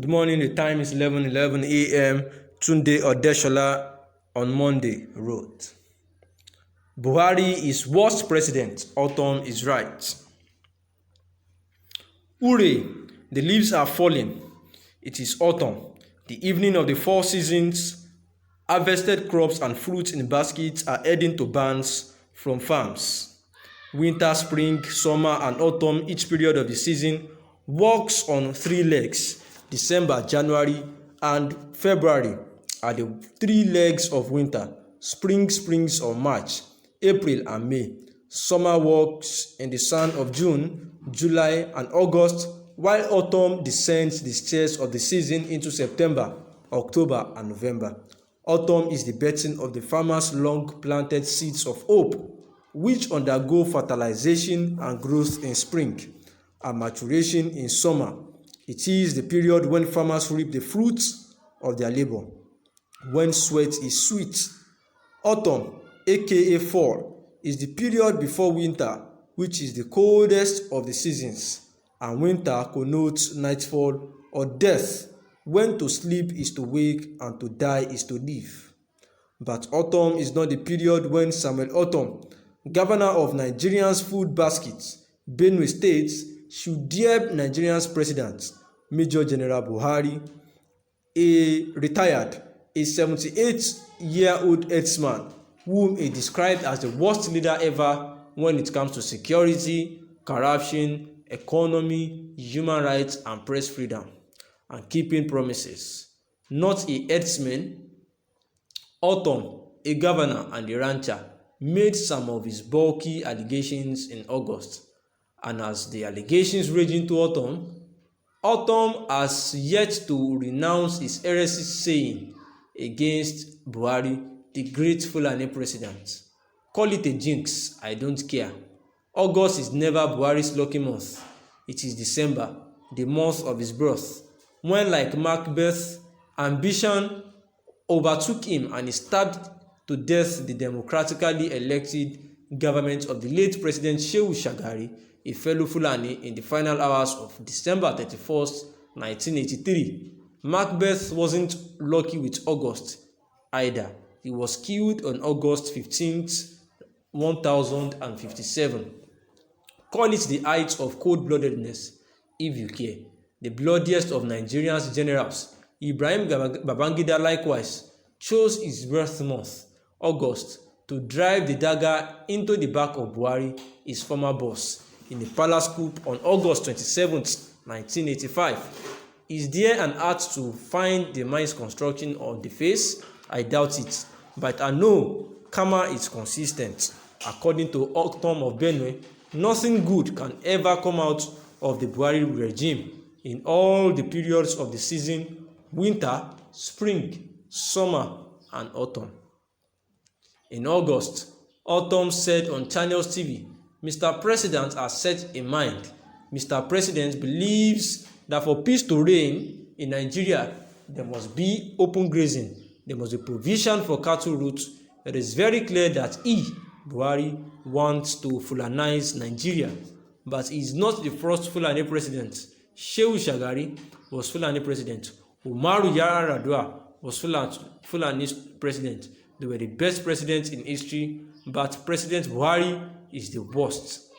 Good morning. The time is 11:11 a.m. Tunde Odeshola on Monday wrote, Buhari is worst president. Ortoms is right. Wørsē, the leaves are falling. It is autumn, the evening of the four seasons. Harvested crops and fruits in baskets are heading to barns from farms. Winter, spring, summer, and autumn, each period of the season, walks on three legs. December, January, and February are the three legs of winter. Spring springs on March, April, and May. Summer walks in the sun of June, July, and August, while autumn descends the stairs of the season into September, October, and November. Autumn is the birthing of the farmer's long-planted seeds of hope, which undergo fertilization and growth in spring, and maturation in summer. It is the period when farmers reap the fruits of their labor, when sweat is sweet. Autumn, aka fall, is the period before winter, which is the coldest of the seasons, and winter connotes nightfall or death, when to sleep is to wake and to die is to live. But autumn is not the period when Samuel Ortoms, governor of Nigeria's food basket, Benue State, should dare Nigeria's president, Major General Buhari, a 78-year-old herdsman, whom he described as the worst leader ever when it comes to security, corruption, economy, human rights, and press freedom, and keeping promises. Not a herdsman, Ortoms, a governor and a rancher, made some of his bulky allegations in August, and as the allegations rage into Ortoms has yet to renounce his heresy saying against Buhari, the great Fulani president. Call it a jinx, I don't care. August is never Buhari's lucky month. It is December, the month of his birth, when, like Macbeth, ambition overtook him and he stabbed to death the democratically elected government of the late President Shehu Shagari, a fellow Fulani, in the final hours of December 31st, 1983. Macbeth wasn't lucky with August either. He was killed on August 15th, 1057. Call it the height of cold-bloodedness, if you care. The bloodiest of Nigeria's generals, Ibrahim Babangida, likewise chose his birth month, August, to drive the dagger into the back of Buhari, his former boss, in a palace coup on August 27th, 1985. Is there an art to find the mind's construction on the face? I doubt it, but I know karma is consistent. According to Ortoms of Benue, nothing good can ever come out of the Buhari regime in all the periods of the season: winter, spring, summer, and autumn. In August, Ortoms said on Channels TV, Mr. President has set a mind. Mr. President believes that for peace to reign in Nigeria, there must be open grazing. There must be provision for cattle routes. It is very clear that he, Buhari, wants to Fulanize Nigeria. But he is not the first Fulani president. Shehu Shagari was Fulani president. Umaru Yar'Adua was Fulani president. They were the best presidents in history, but President Buhari is the worst.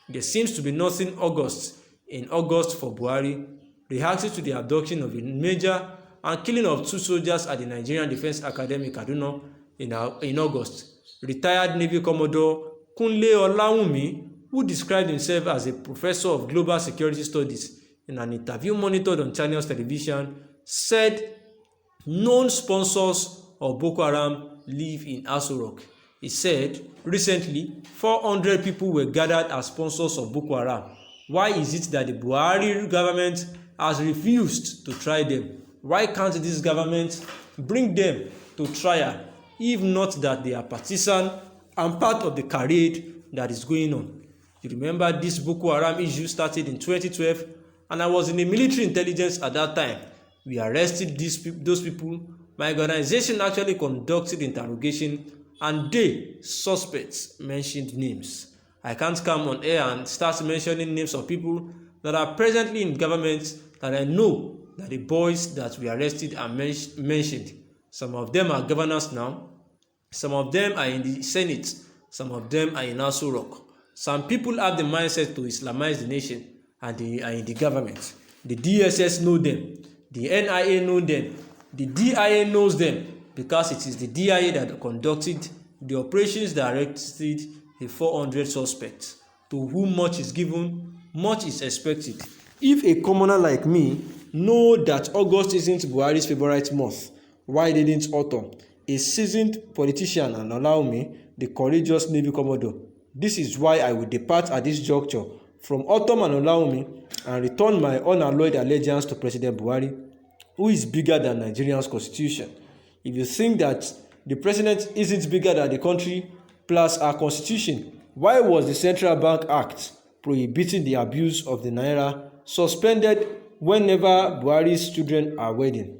There seems to be nothing in August for Buhari, reacting to the abduction of a major and killing of 2 soldiers at the Nigerian Defense Academy, Kaduna, in August. Retired Navy Commodore Kunle Olawunmi, who described himself as a professor of global security studies in an interview monitored on Channels television, said known sponsors of Boko Haram live in Aso Rock. He said, recently, 400 people were gathered as sponsors of Boko Haram. Why is it that the Buhari government has refused to try them? Why can't this government bring them to trial, if not that they are partisan and part of the charade that is going on? You remember this Boko Haram issue started in 2012, and I was in the military intelligence at that time. We arrested those people. My organization actually conducted interrogation, and they, suspects, mentioned names. I can't come on air and start mentioning names of people that are presently in government that I know that the boys that we arrested and mentioned, some of them are governors now, some of them are in the Senate, some of them are in Aso Rock. Some people have the mindset to Islamize the nation and they are in the government. The DSS know them, the NIA know them, the DIA knows them, because it is the DIA that conducted the operations that arrested the 400 suspects, to whom much is given, much is expected. If a commoner like me know that August isn't Buhari's favorite month, why didn't Ortom, a seasoned politician, and allow me, the courageous Navy Commodore? This is why I will depart at this juncture from Ortom and allow me and return my unalloyed allegiance to President Buhari, who is bigger than Nigeria's constitution. If you think that the president isn't bigger than the country plus our constitution, why was the Central Bank Act prohibiting the abuse of the naira suspended whenever Buhari's children are wedding?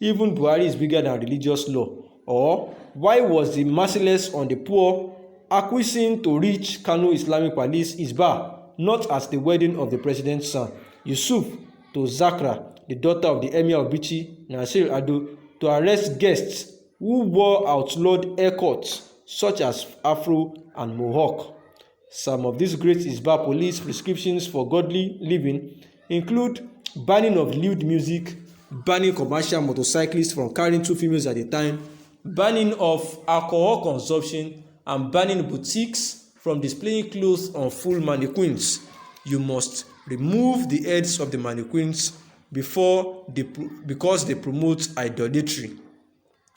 Even Buhari is bigger than religious law. Or why was the merciless on the poor acquiescing to reach Kano Islamic Police Isba not at the wedding of the president's son, Yusuf, to Zakra, the daughter of the Emir of Bichi, Nasir Ado, to arrest guests who wore outlawed haircuts such as Afro and Mohawk? Some of these great Isba police prescriptions for godly living include banning of lewd music, banning commercial motorcyclists from carrying 2 females at a time, banning of alcohol consumption, and banning boutiques from displaying clothes on full mannequins. You must remove the heads of the mannequins because they promote idolatry.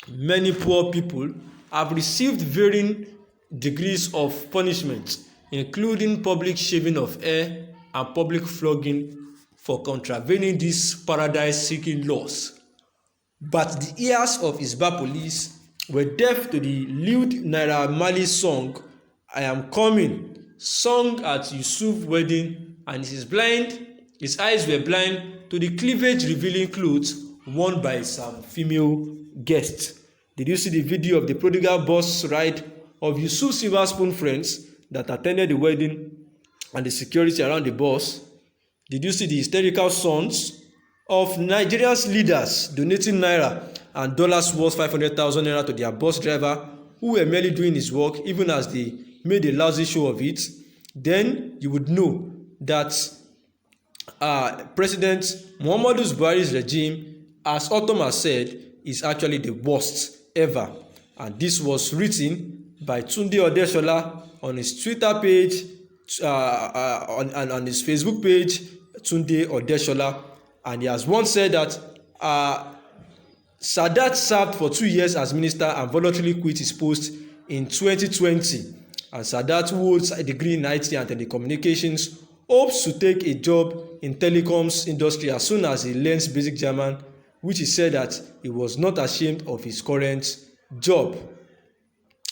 Many poor people have received varying degrees of punishment, including public shaving of hair and public flogging for contravening these paradise-seeking laws. But the ears of Isba police were deaf to the lewd Naira Marley song "I Am Coming," sung at Yusuf's wedding, and his eyes were blind to the cleavage-revealing clothes worn by some female guests. Did you see the video of the prodigal bus ride of Yusuf's Silver Spoon friends that attended the wedding and the security around the bus? Did you see the hysterical sons of Nigeria's leaders donating naira and dollars worth 500,000 naira to their bus driver, who were merely doing his work even as they made a lousy show of it? Then you would know that President Muhammadu Buhari's regime, as Ortom has said, is actually the worst ever. And this was written by Tunde Odeshola on his Twitter page, on his Facebook page, Tunde Odeshola. And he has once said that Sadat served for 2 years as minister and voluntarily quit his post in 2020. And Sadat, who holds a degree in IT and telecommunications, hopes to take a job in telecoms industry as soon as he learns basic German, which he said that he was not ashamed of his current job.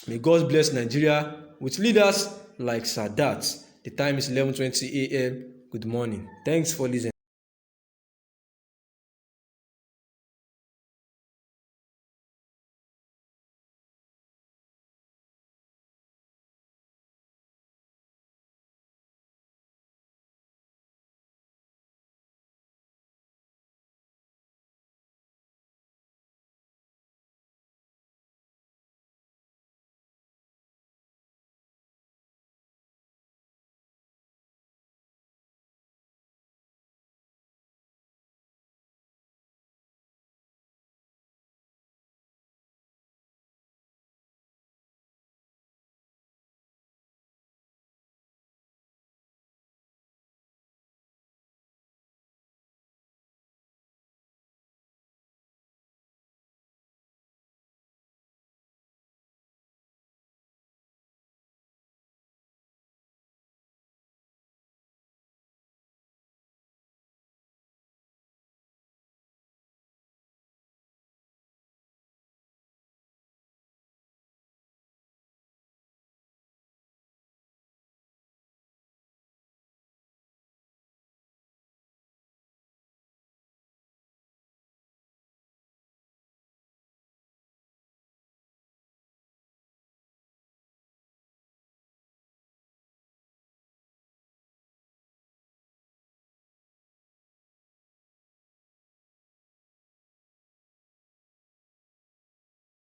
May God bless Nigeria with leaders like Sadat. The time is 11:20 a.m. Good morning. Thanks for listening.